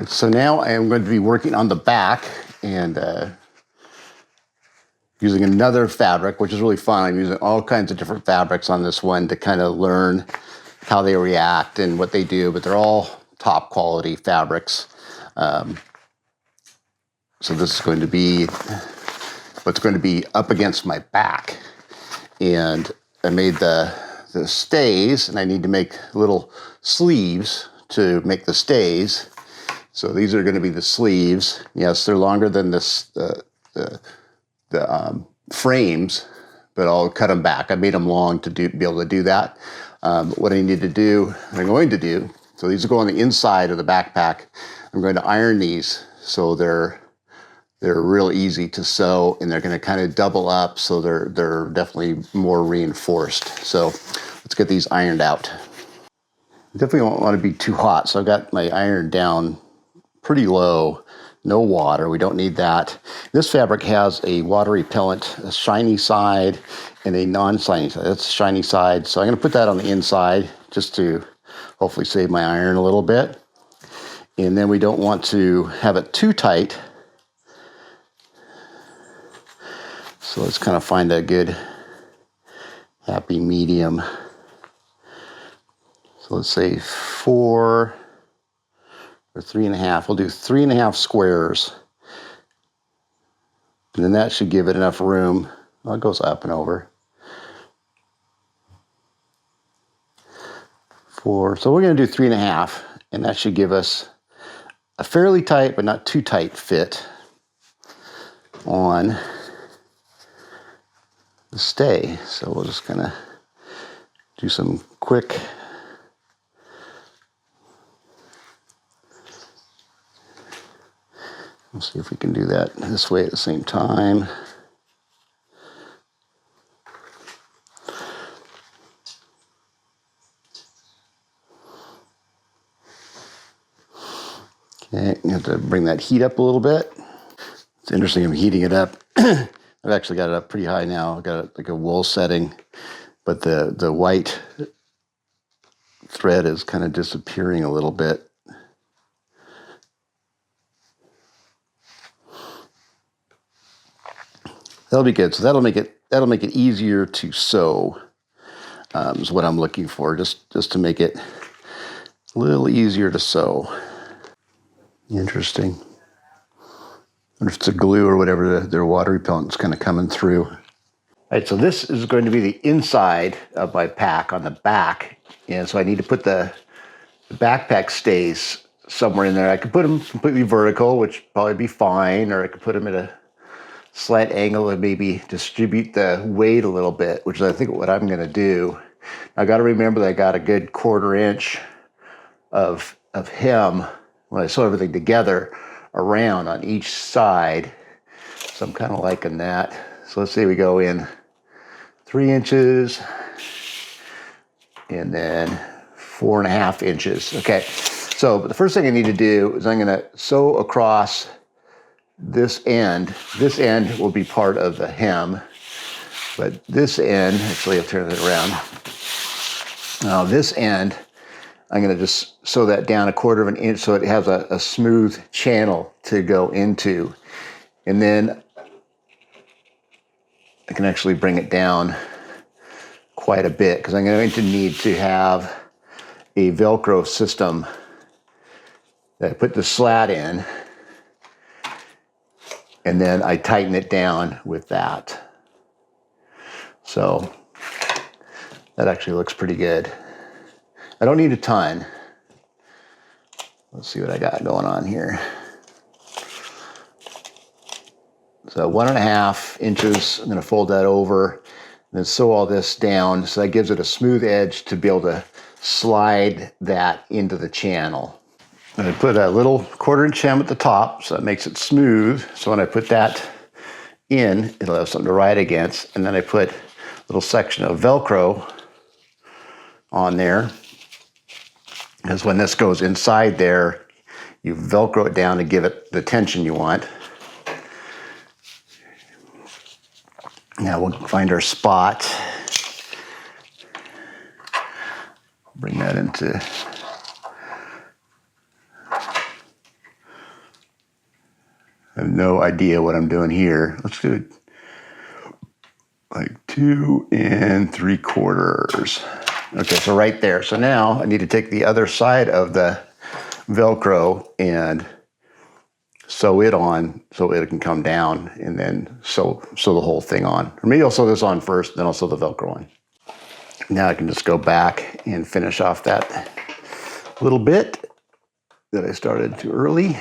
So now I am going to be working on the back and using another fabric, which is really fun. I'm using all kinds of different fabrics on this one to kind of learn how they react and what they do, but they're all top quality fabrics. So this is going to be what's going to be up against my back. And I made the stays, and I need to make little sleeves to make the stays. So these are going to be the sleeves. Yes, they're longer than this the frames, but I'll cut them back. I made them long to be able to do that. What I need to do, I'm going to do, so these will go on the inside of the backpack. I'm going to iron these so they're real easy to sew, and they're going to kind of double up, so they're definitely more reinforced. So let's get these ironed out. Definitely don't want to be too hot, so I've got my iron down pretty low. No water, we don't need that. This fabric has a water repellent, a shiny side and a non-shiny side. That's the shiny side, so I'm going to put that on the inside just to hopefully save my iron a little bit. And then we don't want to have it too tight, so let's kind of find a good happy medium. So let's say 4 or 3.5. We'll do 3.5 squares. And then that should give it enough room. Well, it goes up and over. 4. So we're going to do 3.5, and that should give us a fairly tight, but not too tight fit on the stay. So we'll just kind of do some quick Let's see if we can do that this way at the same time. Okay, you have to bring that heat up a little bit. It's interesting, I'm heating it up. I've actually got it up pretty high now. I've got it like a wool setting, but the white thread is kind of disappearing a little bit. That'll be good. So that'll make it easier to sew. Is what I'm looking for, just to make it a little easier to sew. Interesting. I wonder if it's a glue or whatever, their water repellent's kind of coming through. All right, so this is going to be the inside of my pack on the back, and so I need to put the backpack stays somewhere in there. I could put them completely vertical, which would probably be fine, or I could put them at a slight angle and maybe distribute the weight a little bit, which is I think what I'm going to do. I got to remember that I got a good 1/4 inch of hem when I sew everything together around on each side. So I'm kind of liking that. So let's say we go in 3 inches and then 4.5 inches. Okay, so the first thing I need to do is I'm going to sew across this end. This end will be part of the hem, but this end, actually I'll turn it around. Now this end, I'm going to just sew that down 1/4 inch so it has a smooth channel to go into. And then I can actually bring it down quite a bit because I'm going to need to have a Velcro system that I put the slat in, and then I tighten it down with that. So that actually looks pretty good. I don't need a ton. Let's see what I got going on here. So 1.5 inches, I'm going to fold that over and then sew all this down so that gives it a smooth edge to be able to slide that into the channel. And I put a little 1/4 inch hem at the top so that makes it smooth. So when I put that in, it'll have something to write against. And then I put a little section of Velcro on there, because when this goes inside there, you Velcro it down to give it the tension you want. Now we'll find our spot. Bring that into I have no idea what I'm doing here. Let's do it like 2 3/4. Okay, so right there. So now I need to take the other side of the Velcro and sew it on so it can come down, and then sew the whole thing on. Or maybe I'll sew this on first, then I'll sew the Velcro on. Now I can just go back and finish off that little bit that I started too early.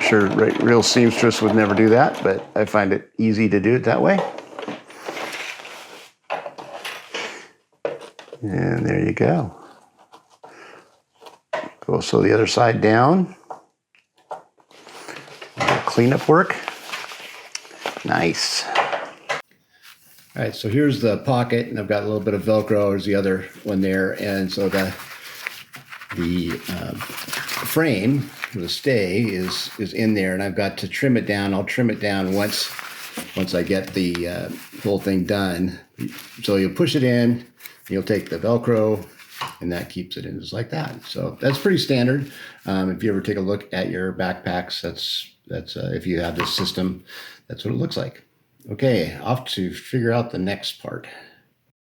Sure, real seamstress would never do that, but I find it easy to do it that way. And there you go. Go sew the other side down. Cleanup work. Nice. All right, so here's the pocket, and I've got a little bit of Velcro. There's the other one there, and so the frame, the stay, is in there, and I've got to trim it down. I'll trim it down once I get the whole thing done. So you'll push it in, you'll take the Velcro, and that keeps it in just like that. So that's pretty standard. If you ever take a look at your backpacks, that's if you have this system, that's what it looks like. Okay, off to figure out the next part.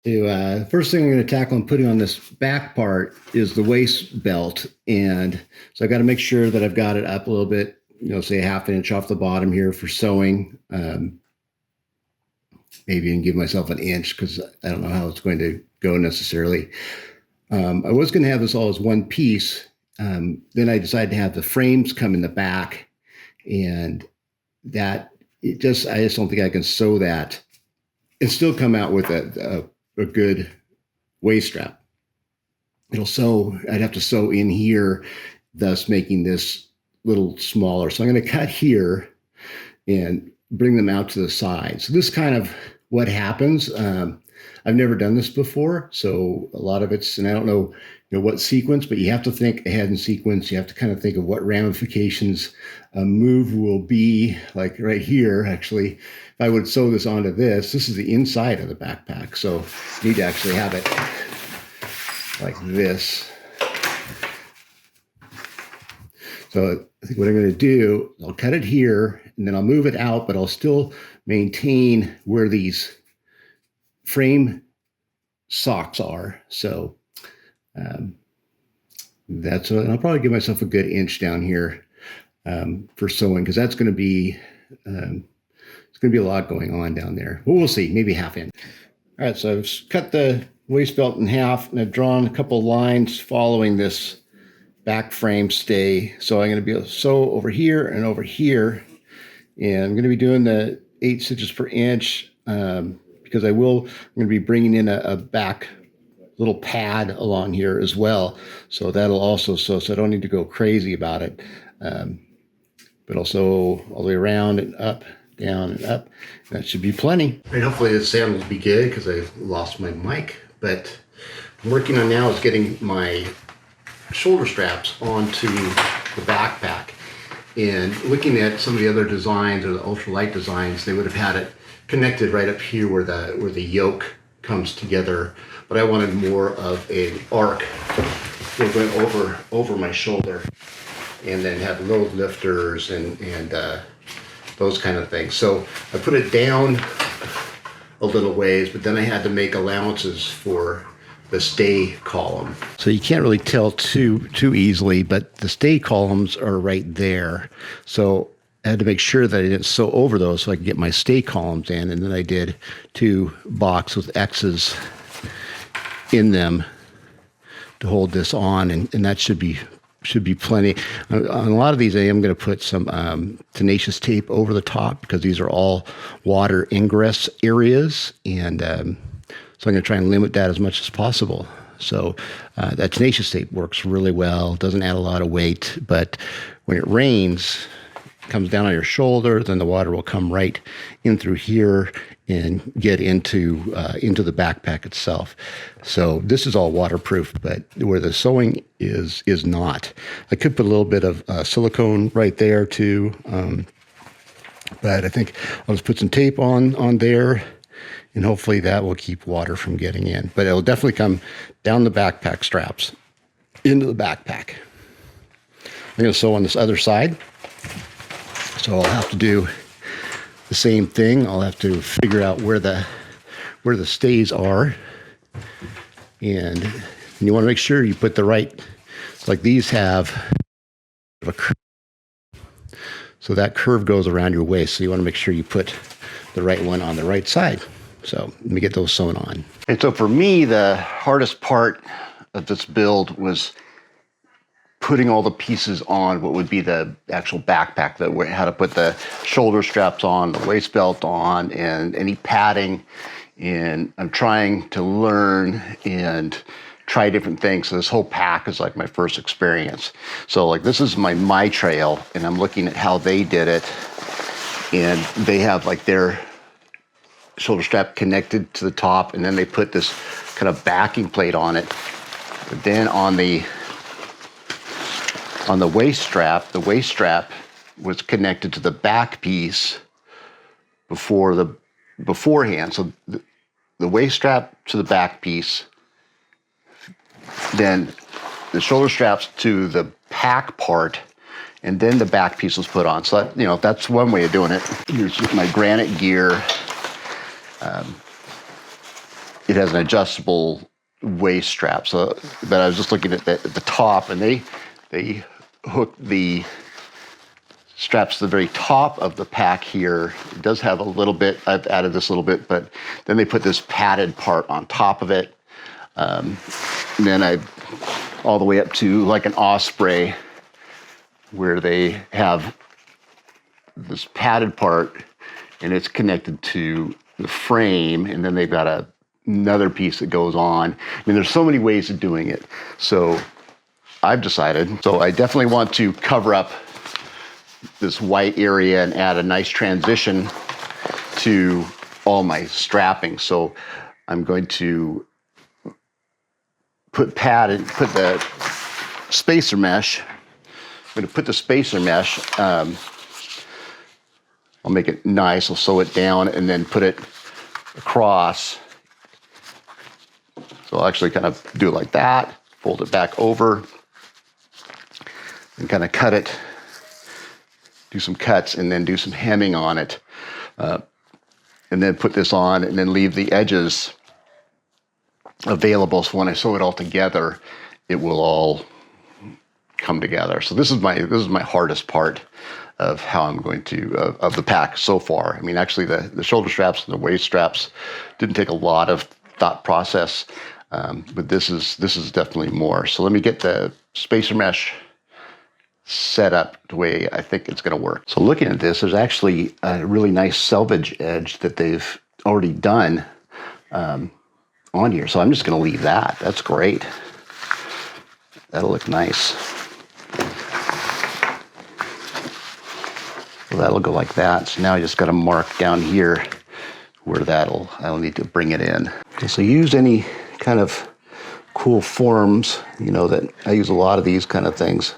The first thing I'm going to tackle and putting on this back part is the waist belt. And so I've got to make sure that I've got it up a little bit, say a 1/2 inch off the bottom here for sewing. Maybe even give myself 1 inch because I don't know how it's going to go necessarily. I was going to have this all as one piece. Then I decided to have the frames come in the back, and that I just don't think I can sew that and still come out with a good waist strap. I'd have to sew in here, thus making this little smaller. So I'm going to cut here and bring them out to the side. So this is kind of what happens. I've never done this before, so a lot of it's, and I don't know, what sequence, but you have to think ahead in sequence. You have to kind of think of what ramifications a move will be. Like right here, actually, if I would sew this onto this is the inside of the backpack, so you need to actually have it like this. So I think what I'm going to do, I'll cut it here, and then I'll move it out, but I'll still maintain where these frame socks are. So that's what, and I'll probably give myself a good inch down here for sewing, because that's going to be it's going to be a lot going on down there. Well, we'll see, maybe 1/2 inch. All right, so I've cut the waist belt in half, and I've drawn a couple lines following this back frame stay. So I'm going to be able to sew over here and over here, and I'm going to be doing the 8 stitches per inch because I'm going to be bringing in a back little pad along here as well. So that'll also sew, so I don't need to go crazy about it. But I'll sew all the way around and up, down and up. That should be plenty. Right, hopefully the sound will be good because I lost my mic. But what I'm working on now is getting my shoulder straps onto the backpack. And looking at some of the other designs, or the ultralight designs, they would have had it connected right up here where the yoke comes together. But I wanted more of an arc going over my shoulder, and then have load lifters and those kind of things. So I put it down a little ways, but then I had to make allowances for the stay column. So you can't really tell too easily, but the stay columns are right there. So I had to make sure that I didn't sew over those so I could get my stay columns in, and then I did 2 boxes with X's in them to hold this on, and that should be plenty. On a lot of these, I am going to put some tenacious tape over the top because these are all water ingress areas, and so I'm going to try and limit that as much as possible. So that tenacious tape works really well. It doesn't add a lot of weight, but when it rains, it comes down on your shoulder, then the water will come right in through here and get into the backpack itself. So this is all waterproof, but where the sewing is not. I could put a little bit of silicone right there too, but I think I'll just put some tape on there, and hopefully that will keep water from getting in. But it'll definitely come down the backpack straps into the backpack. I'm going to sew on this other side. So I'll have to do the same thing. I'll have to figure out where the stays are. And you want to make sure you put the right, like these have a curve. So that curve goes around your waist. So you want to make sure you put the right one on the right side. So let me get those sewn on. And so for me, the hardest part of this build was putting all the pieces on what would be the actual backpack, how to put the shoulder straps on, the waist belt on, and any padding. And I'm trying to learn and try different things. So this whole pack is like my first experience. So like this is my trail, and I'm looking at how they did it. And they have like their shoulder strap connected to the top, and then they put this kind of backing plate on it. But then on the waist strap was connected to the back piece beforehand. So the waist strap to the back piece, then the shoulder straps to the pack part, and then the back piece was put on. So that, that's one way of doing it. Here's my Granite gear. It has an adjustable waist strap. So, but I was just looking at the top, and they hooked the straps to the very top of the pack here. It does have a little bit, I've added this a little bit, but then they put this padded part on top of it. And then all the way up to like an Osprey, where they have this padded part, and it's connected to the frame, and then they've got another piece that goes on. I mean, there's so many ways of doing it. So I've decided, so I definitely want to cover up this white area and add a nice transition to all my strapping. So I'm going to put the spacer mesh. I'm going to put the spacer mesh. I'll make it nice. I'll sew it down and then put it across. So I'll actually kind of do it like that, fold it back over, and kind of cut it, do some cuts, and then do some hemming on it. And then put this on, and then leave the edges available, so when I sew it all together, it will all come together. So this is my hardest part of how I'm going to of the pack so far. I mean, actually the shoulder straps and the waist straps didn't take a lot of thought process, but this is definitely more. So let me get the spacer mesh set up the way I think it's going to work. So looking at this, there's actually a really nice selvage edge that they've already done on here. So I'm just going to leave that. That's great. That'll look nice. So that'll go like that. So now I just got to mark down here where I'll need to bring it in. Okay, so use any kind of cool forms, that I use a lot of these kind of things.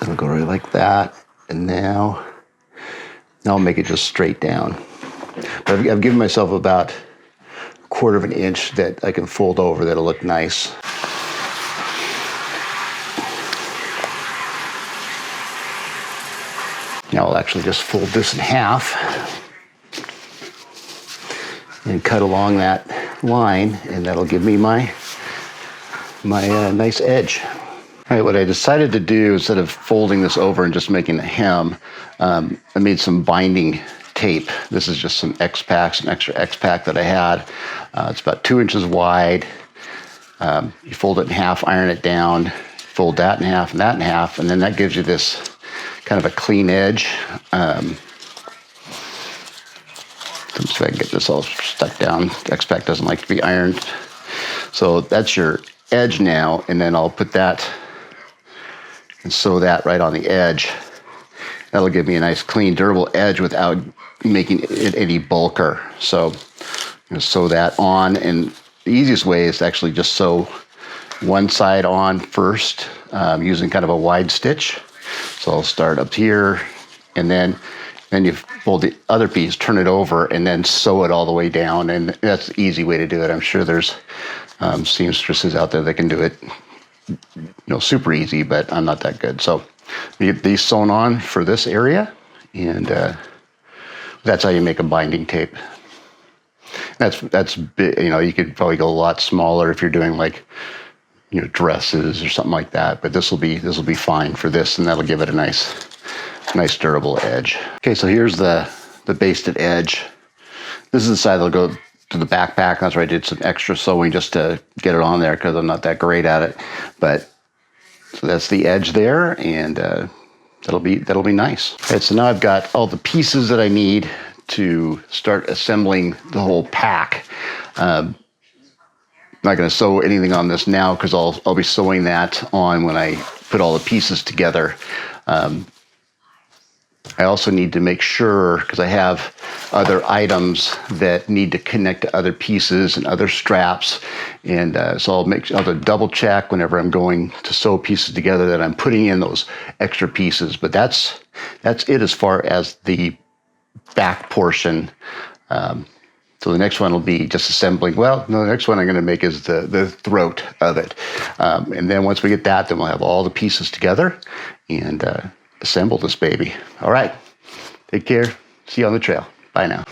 It'll go right like that. And now I'll make it just straight down. But I've given myself about 1/4 of an inch that I can fold over that'll look nice. Now I'll actually just fold this in half and cut along that line, and that'll give me my nice edge. All right, what I decided to do, instead of folding this over and just making a hem, I made some binding tape. This is just some X-Pac, some extra X-Pac that I had. It's about 2 inches wide. You fold it in half, iron it down, fold that in half and that in half, and then that gives you this kind of a clean edge. Let's see if I can get this all stuck down. X-Pac doesn't like to be ironed. So that's your edge now, and then I'll put that and sew that right on the edge. That'll give me a nice, clean, durable edge without making it any bulkier. So I'm going to sew that on, and the easiest way is to actually just sew one side on first, using kind of a wide stitch. So I'll start up here, and then you fold the other piece, turn it over, and then sew it all the way down. And that's the easy way to do it. I'm sure there's seamstresses out there that can do it super easy, but I'm not that good. So you get these sewn on for this area, and that's how you make a binding tape. That's big. You could probably go a lot smaller if you're doing like dresses or something like that. But this will be fine for this, and that'll give it a nice durable edge. Okay, so here's the basted edge. This is the side that'll go to the backpack. That's where I did some extra sewing just to get it on there because I'm not that great at it. But so that's the edge there, and that'll be nice. Okay, so now I've got all the pieces that I need to start assembling the whole pack. I'm not going to sew anything on this now because I'll be sewing that on when I put all the pieces together. I also need to make sure, because I have other items that need to connect to other pieces and other straps, and so I'll have to double check whenever I'm going to sew pieces together that I'm putting in those extra pieces. But that's it as far as the back portion. So the next one will be just assembling. Well, no, the next one I'm going to make is the throat of it. And then once we get that, then we'll have all the pieces together and assemble this baby. All right. Take care. See you on the trail. Bye now.